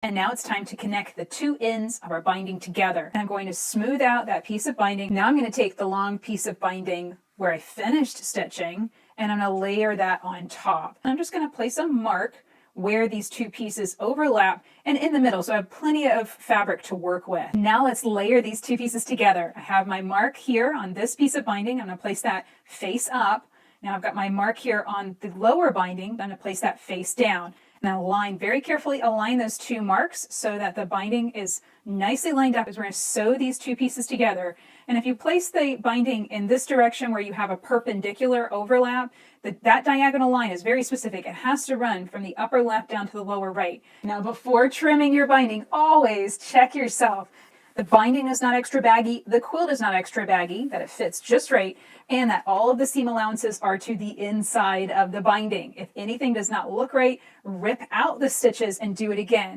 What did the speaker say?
And now it's time to connect the two ends of our binding together. And I'm going to smooth out that piece of binding. Now I'm going to take the long piece of binding where I finished stitching, and I'm going to layer that on top. And I'm just going to place a mark where these two pieces overlap and in the middle, so I have plenty of fabric to work with. Now let's layer these two pieces together. I have my mark here on this piece of binding. I'm going to place that face up. Now I've got my mark here on the lower binding. I'm going to place that face down. Now very carefully align those two marks so that the binding is nicely lined up as we're going to sew these two pieces together. And if you place the binding in this direction where you have a perpendicular overlap, that diagonal line is very specific. It has to run from the upper left down to the lower right. Now before trimming your binding, always check yourself. The binding is not extra baggy, the quilt is not extra baggy, that it fits just right, and that all of the seam allowances are to the inside of the binding. If anything does not look right, rip out the stitches and do it again.